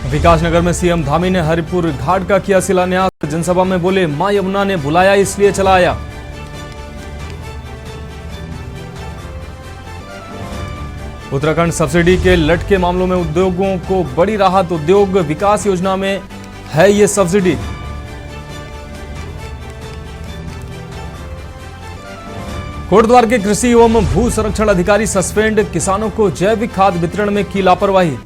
विकासनगर में सीएम धामी ने हरिपुर घाट का किया शिलान्यास। जनसभा में बोले, मां यमुना ने बुलाया इसलिए चला आया। उत्तराखंड सब्सिडी के लटके मामलों में उद्योगों को बड़ी राहत। उद्योग विकास योजना में है ये सब्सिडी। कोटद्वार के कृषि एवं भू संरक्षण अधिकारी सस्पेंड। किसानों को जैविक खाद वितरण में की लापरवाही।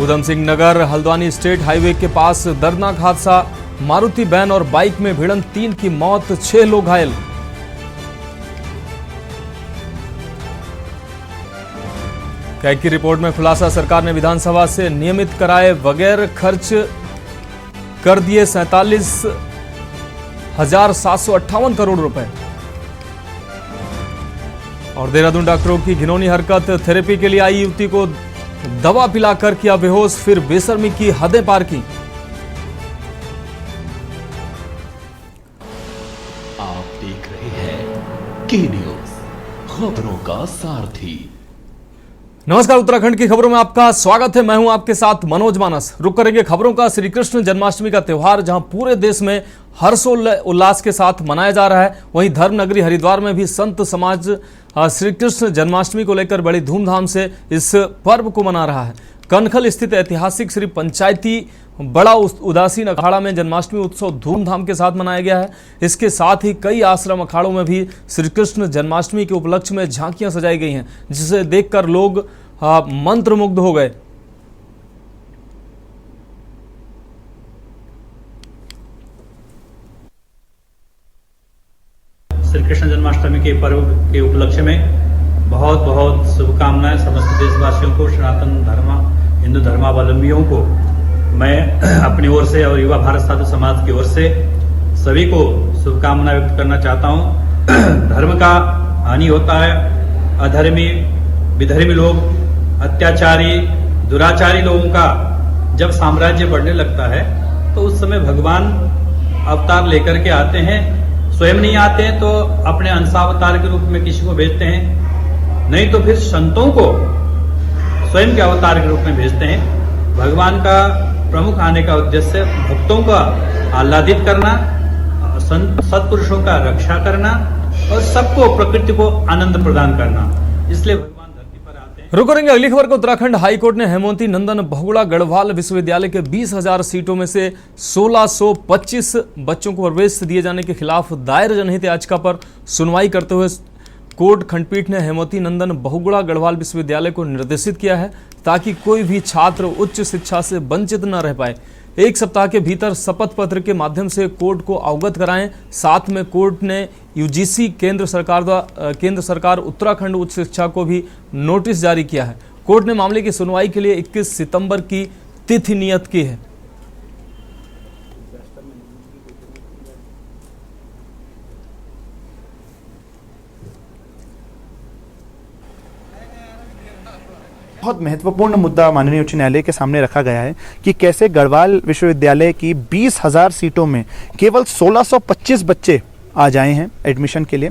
उधम सिंह नगर हल्द्वानी स्टेट हाईवे के पास दर्दनाक हादसा। मारुति वैन और बाइक में भिड़ंत, 3 की मौत, 6 लोग घायल। कैग की रिपोर्ट में खुलासा, सरकार ने विधानसभा से नियमित कराए बगैर खर्च कर दिए 47,758 करोड़ रुपए। और देहरादून डॉक्टरों की घिनौनी हरकत। थेरेपी के लिए आई युवती को दवा पिलाकर किया बेहोश, फिर बेशर्मी की हदें पार की। आप देख रहे हैं के न्यूज, खबरों का सारथी। नमस्कार, उत्तराखंड की खबरों में आपका स्वागत है। मैं हूं आपके साथ मनोज मानस। रुक करेंगे खबरों का। श्री कृष्ण जन्माष्टमी का त्यौहार जहां पूरे देश में हर्षोल्लास के साथ मनाया जा रहा है, वहीं धर्मनगरी हरिद्वार में भी संत समाज श्री कृष्ण जन्माष्टमी को लेकर बड़ी धूमधाम से इस पर्व को मना रहा है। कनखल स्थित ऐतिहासिक श्री पंचायती बड़ा उदासीन अखाड़ा में जन्माष्टमी उत्सव धूमधाम के साथ मनाया गया है। इसके साथ ही कई आश्रम अखाड़ों में भी श्री कृष्ण जन्माष्टमी के उपलक्ष्य में झांकियां सजाई गई हैं, जिसे देखकर लोग मंत्रमुग्ध हो गए। श्री कृष्ण जन्माष्टमी के पर्व के उपलक्ष्य में बहुत बहुत शुभकामनाएं समस्त देशवासियों को, सनातन धर्म हिंदू धर्मावलंबियों को। मैं अपनी ओर से और युवा भारत साधु समाज की ओर से सभी को शुभकामनाएं व्यक्त करना चाहता हूं। धर्म का हानि होता है, अधर्मी विधर्मी लोग, अत्याचारी दुराचारी लोगों का जब साम्राज्य बढ़ने लगता है तो उस समय भगवान अवतार लेकर के आते हैं। स्वयं नहीं आते हैं तो अपने अंशावतार के रूप में किसी को भेजते हैं, नहीं तो फिर संतों को स्वयं के अवतार के रूप में भेजते हैं। भगवान का प्रमुख आने का उद्देश्य भक्तों का आह्लादित करना, सत्पुरुषों का रक्षा करना और सबको प्रकृति को आनंद प्रदान करना। इसलिए भगवान धरती पर आते हैं। रुक करेंगे अगली खबर को। उत्तराखंड हाईकोर्ट ने हेमवती नंदन बहुगुणा गढ़वाल विश्वविद्यालय के 20,000 सीटों में से 1625 बच्चों को प्रवेश दिए जाने के खिलाफ दायर जनहित याचिका पर सुनवाई करते हुए कोर्ट खंडपीठ ने हेमवती नंदन बहुगुणा गढ़वाल विश्वविद्यालय को निर्देशित किया है ताकि कोई भी छात्र उच्च शिक्षा से वंचित न रह पाए। 1 सप्ताह के भीतर शपथ पत्र के माध्यम से कोर्ट को अवगत कराएं। साथ में कोर्ट ने यूजीसी केंद्र सरकार उत्तराखंड उच्च शिक्षा को भी नोटिस जारी किया है। कोर्ट ने मामले की सुनवाई के लिए 21 सितंबर की तिथि नियत की है। बहुत महत्वपूर्ण मुद्दा माननीय उच्च न्यायालय के सामने रखा गया है कि कैसे गढ़वाल विश्वविद्यालय की 20,000 सीटों में केवल 1625 बच्चे आ जाए हैं एडमिशन के लिए।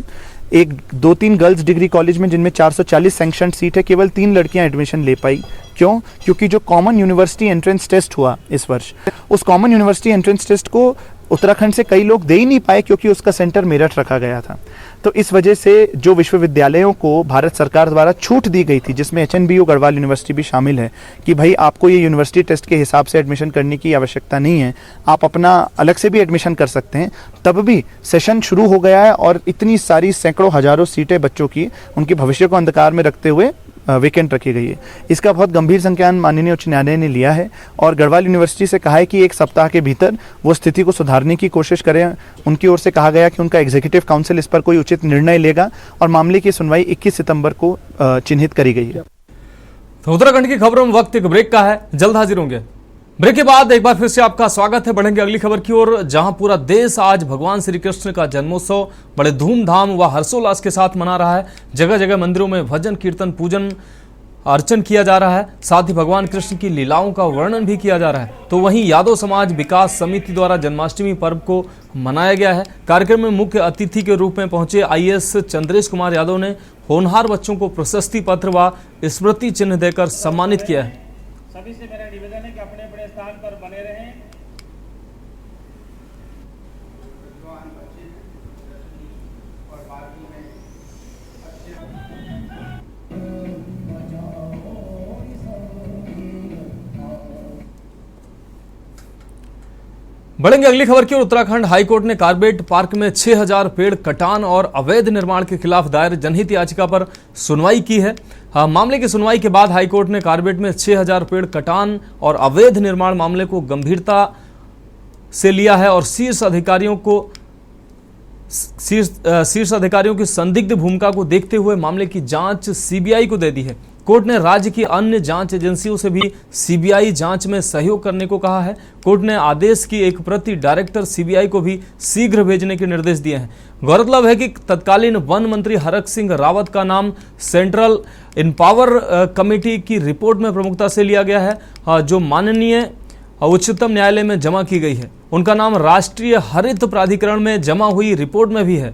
2-3 गर्ल्स डिग्री कॉलेज में जिनमें 440 सैंक्शन सीट है, केवल 3 लड़कियां एडमिशन ले पाई। क्यों? क्योंकि जो कॉमन यूनिवर्सिटी एंट्रेंस टेस्ट हुआ इस वर्ष, उस कॉमन यूनिवर्सिटी एंट्रेंस टेस्ट को उत्तराखंड से कई लोग दे ही नहीं पाए क्योंकि उसका सेंटर मेरठ रखा गया था। तो इस वजह से जो विश्वविद्यालयों को भारत सरकार द्वारा छूट दी गई थी, जिसमें एचएनबीयू गढ़वाल यूनिवर्सिटी भी शामिल है, कि भाई आपको ये यूनिवर्सिटी टेस्ट के हिसाब से एडमिशन करने की आवश्यकता नहीं है, आप अपना अलग से भी एडमिशन कर सकते हैं, तब भी सेशन शुरू हो गया है और इतनी सारी सैकड़ों हजारों सीटें बच्चों की उनके भविष्य को अंधकार में रखते हुए वैकेंट रखी गई है। इसका बहुत गंभीर संज्ञान माननीय उच्च न्यायालय ने लिया है और गढ़वाल यूनिवर्सिटी से कहा है कि 1 सप्ताह के भीतर वो स्थिति को सुधारने की कोशिश करें। उनकी ओर से कहा गया कि उनका एग्जीक्यूटिव काउंसिल इस पर कोई उचित निर्णय लेगा और मामले की सुनवाई 21 सितंबर को चिन्हित करी गई है। तो उत्तराखंड की खबरों में वक्त एक ब्रेक का है, जल्द हाजिर होंगे। ब्रेक के बाद एक बार फिर से आपका स्वागत है। बढ़ेंगे अगली खबर की ओर, जहां पूरा देश आज भगवान श्री कृष्ण का जन्मोत्सव बड़े धूमधाम व हर्षोल्लास के साथ मना रहा है। जगह जगह मंदिरों में भजन कीर्तन पूजन अर्चन किया जा रहा है, साथ ही भगवान कृष्ण की लीलाओं का वर्णन भी किया जा रहा है। तो वहीं यादव समाज विकास समिति द्वारा जन्माष्टमी पर्व को मनाया गया है। कार्यक्रम में मुख्य अतिथि के रूप में पहुंचे आईएएस चंद्रेश कुमार यादव ने होनहार बच्चों को प्रशस्ति पत्र व स्मृति चिन्ह देकर सम्मानित किया है। सभी से मेरा निवेदन है कि अपने अपने स्थान पर बने रहें। बढ़ेंगे अगली खबर की ओर। उत्तराखंड हाईकोर्ट ने कारबेट पार्क में 6000 पेड़ कटान और अवैध निर्माण के खिलाफ दायर जनहित याचिका पर सुनवाई की है। मामले की सुनवाई के बाद हाईकोर्ट ने कारबेट में 6000 पेड़ कटान और अवैध निर्माण मामले को गंभीरता से लिया है और शीर्ष अधिकारियों की संदिग्ध भूमिका को देखते हुए मामले की जांच सीबीआई को दे दी है। कोर्ट ने राज्य की अन्य जांच एजेंसियों से भी सीबीआई जांच में सहयोग करने को कहा है। कोर्ट ने आदेश की एक प्रति डायरेक्टर सीबीआई को भी शीघ्र भेजने के निर्देश दिए हैं। गौरतलब है कि तत्कालीन वन मंत्री हरक सिंह रावत का नाम सेंट्रल इनपावर कमेटी की रिपोर्ट में प्रमुखता से लिया गया है, जो माननीय उच्चतम न्यायालय में जमा की गई है। उनका नाम राष्ट्रीय हरित प्राधिकरण में जमा हुई रिपोर्ट में भी है।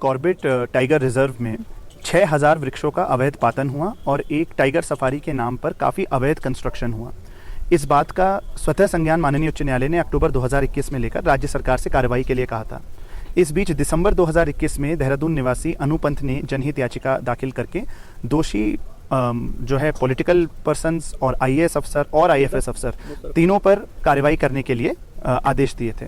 कॉर्बेट टाइगर रिजर्व में 6000 वृक्षों का अवैध पातन हुआ और एक टाइगर सफारी के नाम पर काफ़ी अवैध कंस्ट्रक्शन हुआ। इस बात का स्वतः संज्ञान माननीय उच्च न्यायालय ने अक्टूबर 2021 में लेकर राज्य सरकार से कार्रवाई के लिए कहा था। इस बीच दिसंबर 2021 में देहरादून निवासी अनुपंथ ने जनहित याचिका दाखिल करके दोषी जो है पॉलिटिकल पर्सन्स और आईएएस अफसर और आईएफएस अफसर तीनों पर कार्रवाई करने के लिए आदेश दिए थे।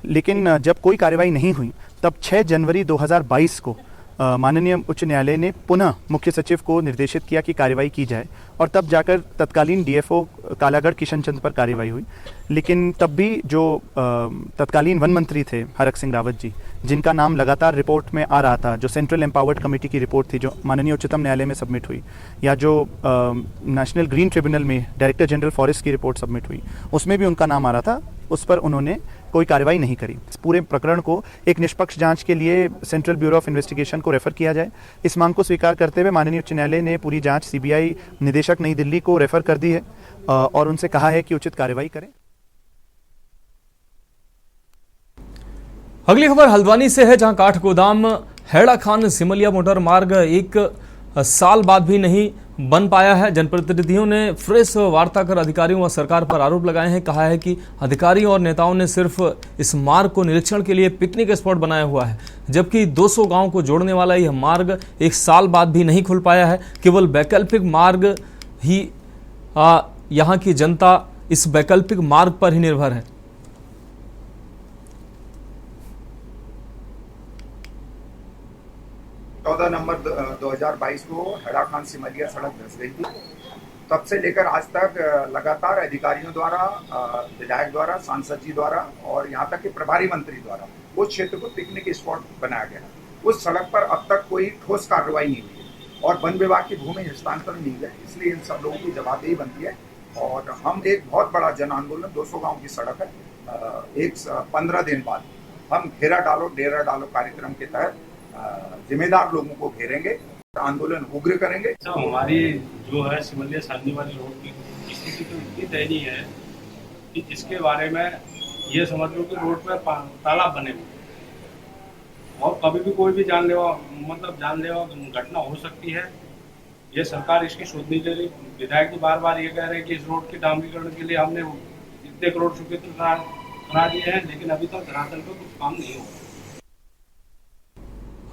लेकिन जब कोई कार्रवाई नहीं हुई तब 6 जनवरी 2022 को माननीय उच्च न्यायालय ने पुनः मुख्य सचिव को निर्देशित किया कि कार्रवाई की जाए और तब जाकर तत्कालीन डीएफओ कालागढ़ किशन चंद पर कार्रवाई हुई। लेकिन तब भी जो तत्कालीन वन मंत्री थे हरक सिंह रावत जी, जिनका नाम लगातार रिपोर्ट में आ रहा था, जो सेंट्रल एम्पावर्ड कमेटी की रिपोर्ट थी जो माननीय उच्चतम न्यायालय में सबमिट हुई, या जो नेशनल ग्रीन ट्रिब्यूनल में डायरेक्टर जनरल फॉरेस्ट की रिपोर्ट सबमिट हुई, उसमें भी उनका नाम आ रहा था, उस पर उन्होंने कोई कार्रवाई नहीं करी। इस पूरे प्रकरण को एक निष्पक्ष जांच के लिए सेंट्रल ब्यूरो ऑफ इन्वेस्टिगेशन को रेफर किया जाए। इस मांग को स्वीकार करते हुए माननीय उच्च न्यायालय ने पूरी जांच सीबीआई निदेशक नई दिल्ली को रेफर कर दी है और उनसे कहा है कि उचित कार्रवाई करें। अगली खबर हल्द्वानी से है, जहां काठगोदाम हैड़ा खान सिमलिया मोटर मार्ग 1 साल बाद भी नहीं बन पाया है। जनप्रतिनिधियों ने प्रेस वार्ता कर अधिकारियों व सरकार पर आरोप लगाए हैं। कहा है कि अधिकारियों और नेताओं ने सिर्फ इस मार्ग को निरीक्षण के लिए पिकनिक स्पॉट बनाया हुआ है, जबकि 200 गांव को जोड़ने वाला यह मार्ग 1 साल बाद भी नहीं खुल पाया है। केवल वैकल्पिक मार्ग ही यहाँ की जनता इस वैकल्पिक मार्ग पर ही निर्भर है। 14 नवंबर 2022 को हैड़ा खान सिमलिया सड़क धंस गई थी। तब से लेकर आज तक लगातार अधिकारियों द्वारा, विधायक द्वारा, सांसद जी द्वारा और यहाँ तक कि प्रभारी मंत्री द्वारा उस क्षेत्र को पिकनिक स्पॉट बनाया गया। उस सड़क पर अब तक कोई ठोस कार्रवाई नहीं हुई है और वन विभाग की भूमि हस्तांतरण नहीं है। इसलिए इन सब लोगों की जवाबदेही बनती है और हम एक बहुत बड़ा जन आंदोलन 200 गाँव की सड़क है, 15 दिन बाद हम घेरा डालो डेरा डालो कार्यक्रम के तहत जिम्मेदार लोगों को घेरेंगे, आंदोलन उग्र करेंगे। हमारी जो है सिमलिया सालनी वाली रोड की स्थिति तो इतनी दयनीय है कि जिसके बारे में ये समझ लो कि रोड पर तालाब बने हुए और कभी भी कोई भी जानलेवा घटना हो सकती है। ये सरकार इसकी शोध नहीं ले रही। विधायक जी बार बार ये कह रहे हैं कि इस रोड के डामरीकरण के लिए हमने इतने करोड़ स्वीकृत करा दिए हैं, लेकिन अभी तक धरातल पर कुछ काम नहीं हुआ।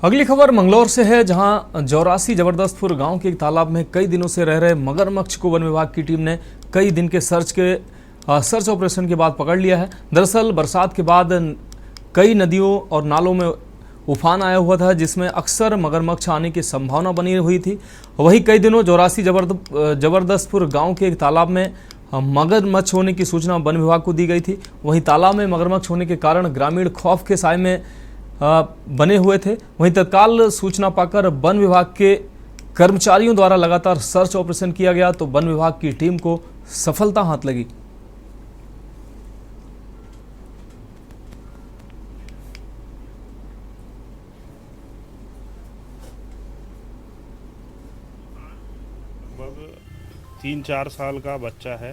अगली खबर मंगलौर से है, जहां जौरासी जबरदस्तपुर गांव के एक तालाब में कई दिनों से रह रहे मगरमच्छ को वन विभाग की टीम ने कई दिन के सर्च ऑपरेशन के बाद पकड़ लिया है। दरअसल बरसात के बाद कई नदियों और नालों में उफान आया हुआ था, जिसमें अक्सर मगरमच्छ आने की संभावना बनी हुई थी। वहीं कई दिनों जौरासी जबरदस्तपुर गाँव के एक तालाब में मगरमच्छ होने की सूचना वन विभाग को दी गई थी। वहीं तालाब में मगरमच्छ होने के कारण ग्रामीण खौफ के साए में बने हुए थे। वहीं तत्काल सूचना पाकर वन विभाग के कर्मचारियों द्वारा लगातार सर्च ऑपरेशन किया गया तो वन विभाग की टीम को सफलता हाथ लगी। 3-4 साल का बच्चा है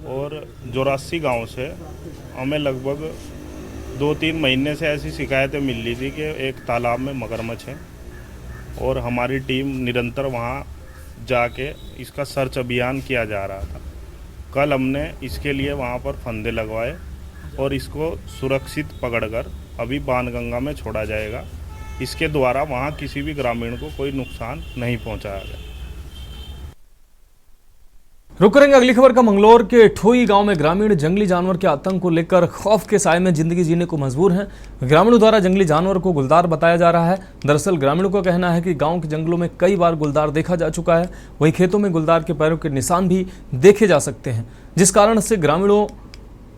और जोरासी गांव से हमें लगभग 2-3 महीने से ऐसी शिकायतें मिल रही थी कि एक तालाब में मगरमच्छ है और हमारी टीम निरंतर वहां जाके इसका सर्च अभियान किया जा रहा था। कल हमने इसके लिए वहां पर फंदे लगवाए और इसको सुरक्षित पकड़कर अभी बाणगंगा में छोड़ा जाएगा। इसके द्वारा वहां किसी भी ग्रामीण को कोई नुकसान नहीं पहुंचाया गया। रुक करेंगे अगली खबर का। मंगलौर के ठोई गांव में ग्रामीण जंगली जानवर के आतंक को लेकर खौफ के साए में जिंदगी जीने को मजबूर हैं। ग्रामीणों द्वारा जंगली जानवर को गुलदार बताया जा रहा है। दरअसल ग्रामीणों का कहना है कि गांव के जंगलों में कई बार गुलदार देखा जा चुका है। वहीं खेतों में गुलदार के पैरों के निशान भी देखे जा सकते हैं, जिस कारण से ग्रामीणों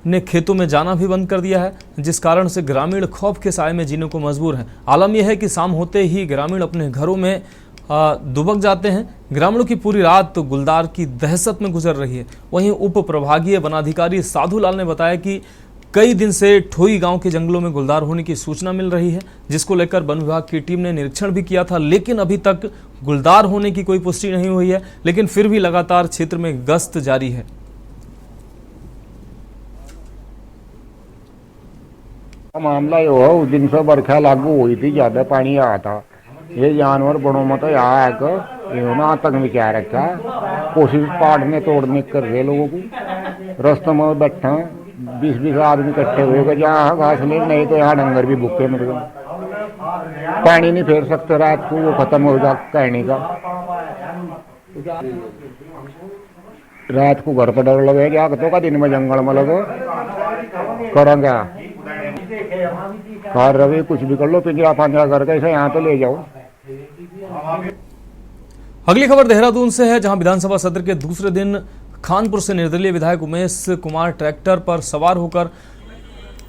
ने खेतों में जाना भी बंद कर दिया है, जिस कारण से ग्रामीण खौफ के साए में जीने को मजबूर हैं। आलम यह है कि शाम होते ही ग्रामीण अपने घरों में दुबक जाते हैं। ग्रामीणों की पूरी रात तो गुलदार की दहशत में गुजर रही है। वहीं उप प्रभागीय वनाधिकारी साधुलाल ने बताया कि कई दिन से ठोई गांव के जंगलों में गुलदार होने की सूचना मिल रही है, जिसको लेकर वन विभाग की टीम ने निरीक्षण भी किया था, लेकिन अभी तक गुलदार होने की कोई पुष्टि नहीं हुई है। लेकिन फिर भी लगातार क्षेत्र में गश्त जारी है। मामला ये हुआ, उस दिन से बरखा लागू हुई थी, ज्यादा पानी आया था। ये जानवर बड़ों में तो यहाँ आकर इन्होंने आतंक में क्या रखा, कोशिश पाड़ने तोड़ने कर रहे लोगों को। रास्ते में बैठे 20-20 आदमी इकट्ठे हुए, जहाँ घास ले, नहीं तो यहाँ डंगर भी भूखे मर गए। पानी नहीं फेर सकते रात को, वो खत्म हो जा कहने का। रात को घर पर डर लगे, क्या तो का दिन में जंगल में लगो करेंगे कार रवि कुछ भी कर लो, पिंजरा पांजरा करके ऐसे यहाँ पे ले जाओ। अगली खबर देहरादून से है, जहां विधानसभा सत्र के दूसरे दिन खानपुर से निर्दलीय विधायक उमेश कुमार ट्रैक्टर पर सवार होकर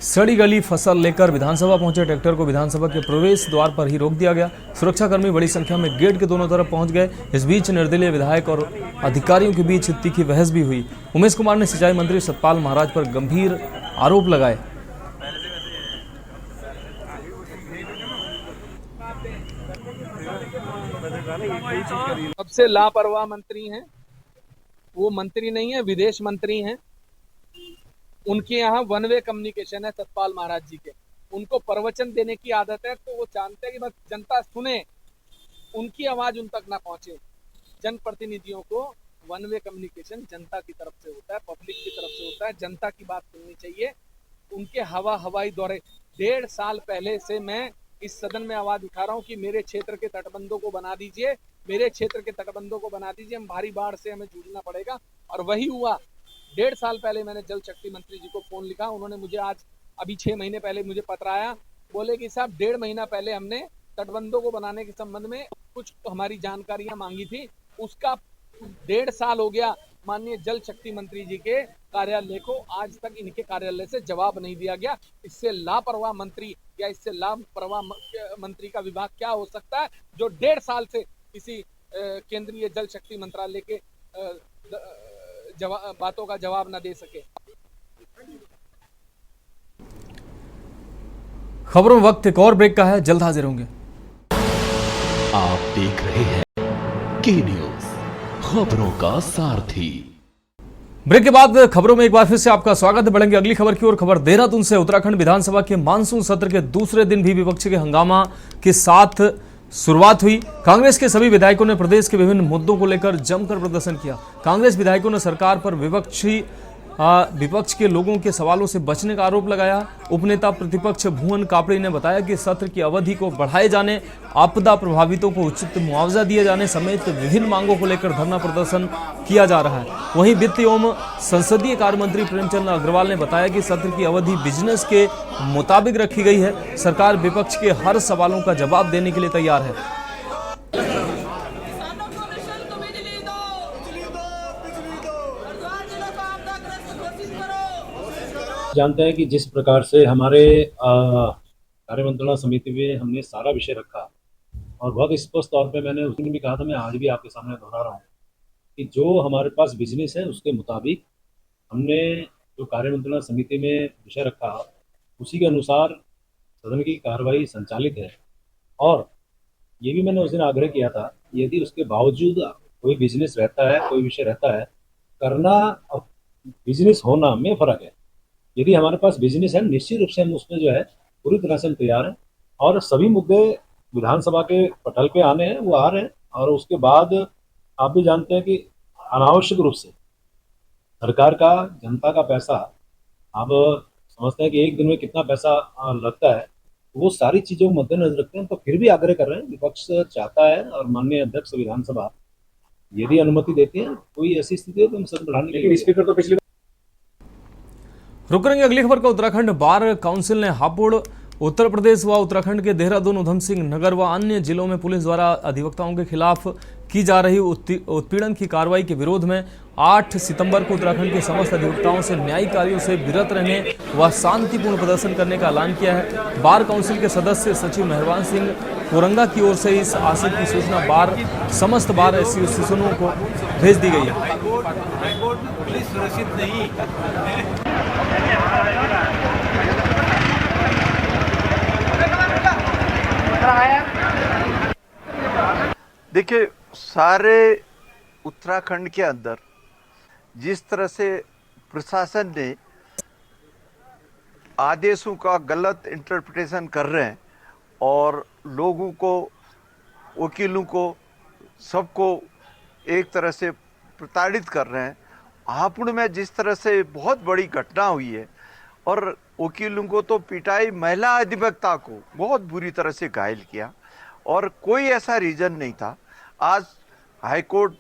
सड़ी गली फसल लेकर विधानसभा पहुंचे। ट्रैक्टर को विधानसभा के प्रवेश द्वार पर ही रोक दिया गया। सुरक्षाकर्मी बड़ी संख्या में गेट के दोनों तरफ पहुंच गए। इस बीच निर्दलीय विधायक और अधिकारियों के बीच तीखी बहस भी हुई। उमेश कुमार ने सिंचाई मंत्री सतपाल महाराज पर गंभीर आरोप लगाए। सबसे लापरवाह मंत्री हैं वो। मंत्री नहीं है, विदेश मंत्री हैं। उनके यहाँ वन वे कम्युनिकेशन है सतपाल महाराज जी के। उनको प्रवचन देने की आदत है, तो वो जानते हैं कि बस जनता सुने, उनकी आवाज उन तक ना पहुंचे। जनप्रतिनिधियों को वन वे कम्युनिकेशन जनता की तरफ से होता है, पब्लिक की तरफ से होता है। जनता की बात सुननी चाहिए। उनके हवाई दौरे 1.5 साल पहले से मैं इस सदन में आवाज उठा रहा हूं कि मेरे क्षेत्र के तटबंधों को बना दीजिए, मेरे क्षेत्र के तटबंधों को बना दीजिए, हम भारी बाढ़ से हमें जूझना पड़ेगा। और वही हुआ। 1.5 साल पहले मैंने जल शक्ति मंत्री जी को फोन लिखा। उन्होंने मुझे आज अभी 6 महीने पहले मुझे पत्र आया, बोले कि साहब 1.5 महीना पहले हमने तटबंधों को बनाने के संबंध में कुछ हमारी जानकारियां मांगी थी, उसका 1.5 साल हो गया। माननीय जल शक्ति मंत्री जी के कार्यालय को आज तक इनके कार्यालय से जवाब नहीं दिया गया। इससे लापरवाह मंत्री या इससे लापरवाह मंत्री का विभाग क्या हो सकता है, जो 1.5 साल से किसी केंद्रीय जल शक्ति मंत्रालय के बातों का जवाब न दे सके। खबरों में वक्त एक और ब्रेक का है, जल्द हाजिर होंगे। आप देख रहे हैं के न्यूज, खबरों का सारथी। ब्रेक के बाद खबरों में एक बार फिर से आपका स्वागत है। बढ़ेंगे अगली खबर की ओर। खबर देहरादून से। उत्तराखंड विधानसभा के मानसून सत्र के दूसरे दिन भी विपक्ष के हंगामा के साथ शुरुआत हुई। कांग्रेस के सभी विधायकों ने प्रदेश के विभिन्न मुद्दों को लेकर जमकर प्रदर्शन किया। कांग्रेस विधायकों ने सरकार पर विपक्ष के लोगों के सवालों से बचने का आरोप लगाया। उपनेता प्रतिपक्ष भुवन कापड़ी ने बताया कि सत्र की अवधि को बढ़ाए जाने, आपदा प्रभावितों को उचित मुआवजा दिए जाने समेत विभिन्न मांगों को लेकर धरना प्रदर्शन किया जा रहा है। वहीं वित्त एवं संसदीय कार्य मंत्री प्रेमचंद अग्रवाल ने बताया कि सत्र की अवधि बिजनेस के मुताबिक रखी गई है। सरकार विपक्ष के हर सवालों का जवाब देने के लिए तैयार है। जानते हैं कि जिस प्रकार से हमारे कार्य मंत्रणा समिति में हमने सारा विषय रखा और बहुत स्पष्ट तौर पे मैंने उस दिन भी कहा था, मैं आज भी आपके सामने दोहरा रहा हूँ कि जो हमारे पास बिजनेस है उसके मुताबिक हमने जो कार्य मंत्रणा समिति में विषय रखा उसी के अनुसार सदन की कार्रवाई संचालित है। और ये भी मैंने उस दिन आग्रह किया था, यदि उसके बावजूद कोई बिजनेस रहता है, कोई विषय रहता है, करना और बिजनेस होना में फर्क है। यदि हमारे पास बिजनेस है, निश्चित रूप से हम उसमें जो है पूरी तरह से हम तैयार हैं, और सभी मुद्दे विधानसभा के पटल पे आने हैं, वो आ रहे हैं। और उसके बाद आप भी जानते हैं कि अनावश्यक रूप से सरकार का, जनता का पैसा, आप समझते हैं कि एक दिन में कितना पैसा लगता है, वो सारी चीजों को मद्देनजर रखते हैं। तो फिर भी आग्रह कर रहे हैं, विपक्ष चाहता है और माननीय अध्यक्ष विधानसभा यदि अनुमति देती है, कोई ऐसी स्थिति है तो हम सदन बढ़ाने के लिए स्पीकर तो पिछली रुक रहेंगे अगली खबर का। उत्तराखंड बार काउंसिल ने हापुड़, उत्तर प्रदेश व उत्तराखंड के देहरादून, उधम सिंह नगर व अन्य जिलों में पुलिस द्वारा अधिवक्ताओं के खिलाफ की जा रही उत्पीड़न की कार्रवाई के विरोध में 8 सितंबर को उत्तराखंड के समस्त अधिवक्ताओं से न्यायिक कार्यों से विरत रहने व शांतिपूर्ण प्रदर्शन करने का ऐलान किया है। बार काउंसिल के सदस्य सचिव मेहरबान सिंह कोरंगा की ओर से इस आशय की सूचना समस्त बार एसोसिएशनों को भेज दी गई है। देखिए, सारे उत्तराखंड के अंदर जिस तरह से प्रशासन ने आदेशों का गलत इंटरप्रिटेशन कर रहे हैं और लोगों को, वकीलों को, सबको एक तरह से प्रताड़ित कर रहे हैं। हापुड़ में जिस तरह से बहुत बड़ी घटना हुई है और वकीलों को तो पिटाई, महिला अधिवक्ता को बहुत बुरी तरह से घायल किया और कोई ऐसा रीजन नहीं था। आज हाईकोर्ट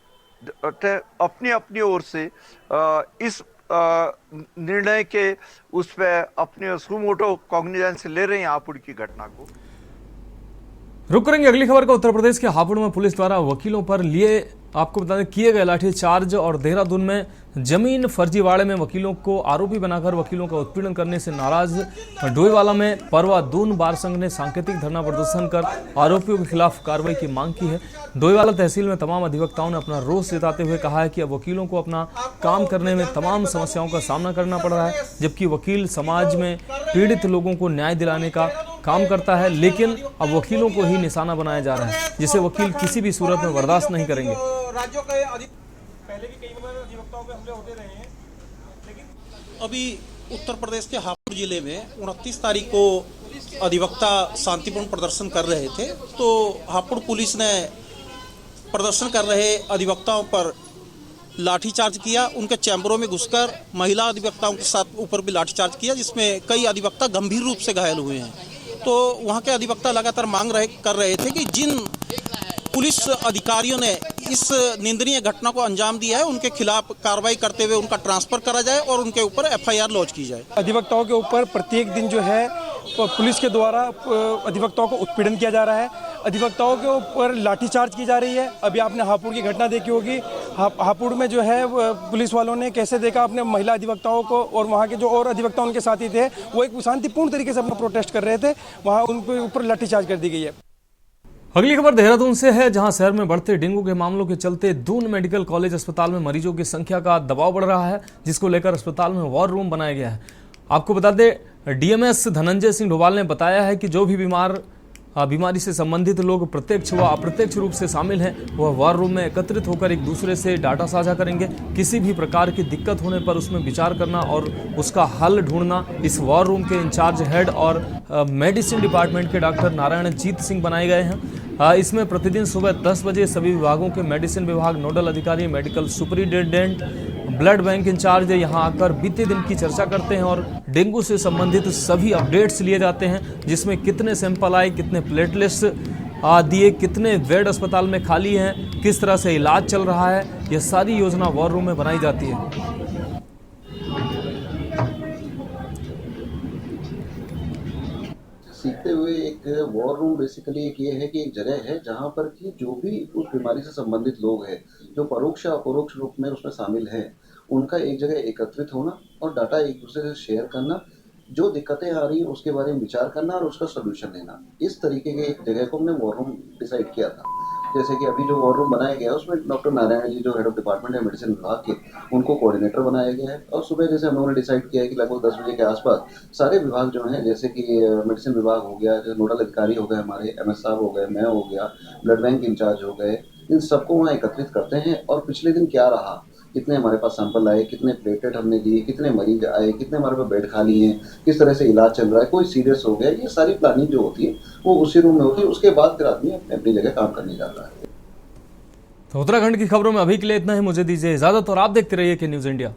अपनी अपनी ओर से इस निर्णय के उस पर अपने सुमोटो कॉग्निजेंस ले रहे हैं हापुड़ की घटना को। रुक करेंगे अगली खबर का। उत्तर प्रदेश के हापुड़ में पुलिस द्वारा वकीलों पर आपको बता दें किए गए लाठीचार्ज और देहरादून में जमीन फर्जीवाड़े में वकीलों को आरोपी बनाकर वकीलों का उत्पीड़न करने से नाराज डोईवाला में परवा दून बार संघ ने सांकेतिक धरना प्रदर्शन कर आरोपियों के खिलाफ कार्रवाई की मांग की है। डोईवाला तहसील में तमाम अधिवक्ताओं ने अपना रोष जताते हुए कहा है कि अब वकीलों को अपना काम करने में तमाम समस्याओं का सामना करना पड़ रहा है, जबकि वकील समाज में पीड़ित लोगों को न्याय दिलाने का काम करता है, लेकिन अब वकीलों को ही निशाना बनाया जा रहा है, जिसे वकील किसी भी सूरत में बर्दाश्त नहीं करेंगे। राज्यों के पहले भी कई बार अधिवक्ताओं पे हमले होते रहे हैं, लेकिन अभी उत्तर प्रदेश के हापुड़ जिले में 29 तारीख को अधिवक्ता शांतिपूर्ण प्रदर्शन कर रहे थे, तो हापुड़ पुलिस ने प्रदर्शन कर रहे अधिवक्ताओं पर लाठीचार्ज किया। उनके चैम्बरों में घुसकर महिला अधिवक्ताओं के साथ ऊपर भी लाठीचार्ज किया, जिसमें कई अधिवक्ता गंभीर रूप से घायल हुए हैं। तो वहाँ के अधिवक्ता लगातार मांग कर रहे थे कि जिन पुलिस अधिकारियों ने इस निंदनीय घटना को अंजाम दिया है, उनके खिलाफ कार्रवाई करते हुए उनका ट्रांसफर करा जाए और उनके ऊपर एफआईआर लॉन्च की जाए। अधिवक्ताओं के ऊपर प्रत्येक दिन जो है पुलिस के द्वारा अधिवक्ताओं को उत्पीड़न किया जा रहा है, अधिवक्ताओं के ऊपर लाठीचार्ज की जा रही है। अभी आपने हापुड़ की घटना देखी होगी, हापुड़ में जो है पुलिस वालों ने कैसे देखा अपने महिला अधिवक्ताओं को, और वहाँ के जो और अधिवक्ता उनके साथी थे वो एक शांतिपूर्ण तरीके से अपना प्रोटेस्ट कर रहे थे, वहाँ उनके ऊपर लाठीचार्ज कर दी गई है। अगली खबर देहरादून से है, जहां शहर में बढ़ते डेंगू के मामलों के चलते दून मेडिकल कॉलेज अस्पताल में मरीजों की संख्या का दबाव बढ़ रहा है, जिसको लेकर अस्पताल में वॉर रूम बनाया गया है। आपको बता दें, डीएमएस धनंजय सिंह डोभाल ने बताया है कि जो भी बीमारी से संबंधित लोग प्रत्यक्ष व अप्रत्यक्ष रूप से शामिल हैं, वह वॉर रूम में एकत्रित होकर एक दूसरे से डाटा साझा करेंगे। किसी भी प्रकार की दिक्कत होने पर उसमें विचार करना और उसका हल ढूंढना इस वॉर रूम के इंचार्ज हेड और मेडिसिन डिपार्टमेंट के डॉक्टर नारायण जीत सिंह बनाए गए हैं। इसमें प्रतिदिन सुबह 10 बजे सभी विभागों के मेडिसिन विभाग, नोडल अधिकारी, medical superintendent, blood bank incharge यहां आकर बीते दिन की चर्चा करते हैं और डेंगू से संबंधित सभी अपडेट्स लिए जाते हैं, जिसमें कितने सैंपल आए, कितने प्लेटलेट्स दिए, कितने बेड अस्पताल में खाली हैं, किस तरह से इलाज चल रहा है, यह सारी योजना वॉर रूम में बनाई जाती है। सीखते हुए एक वॉर रूम बेसिकली एक ये है कि एक जगह है जहाँ पर कि जो भी उस बीमारी से संबंधित लोग हैं, जो परोक्ष या अपरोक्ष रूप में उसमें शामिल हैं, उनका एक जगह एकत्रित होना और डाटा एक दूसरे से शेयर करना, जो दिक्कतें आ रही हैं उसके बारे में विचार करना और उसका सोल्यूशन लेना। इस तरीके के एक जगह को हमने वॉर रूम डिसाइड किया था। जैसे कि अभी जो वॉर रूम बनाया गया है उसमें डॉक्टर नारायण जी जो हेड ऑफ डिपार्टमेंट है मेडिसिन विभाग के, उनको कोऑर्डिनेटर बनाया गया है। और सुबह जैसे हम लोगों ने डिसाइड किया है कि लगभग 10 बजे के आसपास सारे विभाग जो हैं, जैसे कि मेडिसिन विभाग हो गया, नोडल अधिकारी हो गए, हमारे MS साहब हो गए, मैं हो गया, ब्लड बैंक इंचार्ज हो गए, इन सबको वहाँ एकत्रित करते हैं और पिछले दिन क्या रहा, कितने हमारे पास सैंपल आए, कितने प्लेटलेट हमने लिए, कितने मरीज आए, कितने हमारे पास बेड खाली हैं, किस तरह से इलाज चल रहा है, कोई सीरियस हो गया, ये सारी प्लानिंग जो होती है वो उसी रूम में होती है। उसके बाद फिर आदमी अपनी अपनी जगह काम करने जाता है। तो उत्तराखंड की खबरों में अभी के लिए इतना ही। मुझे दीजिए इजाजत और आप देखते रहिए के न्यूज़ इंडिया।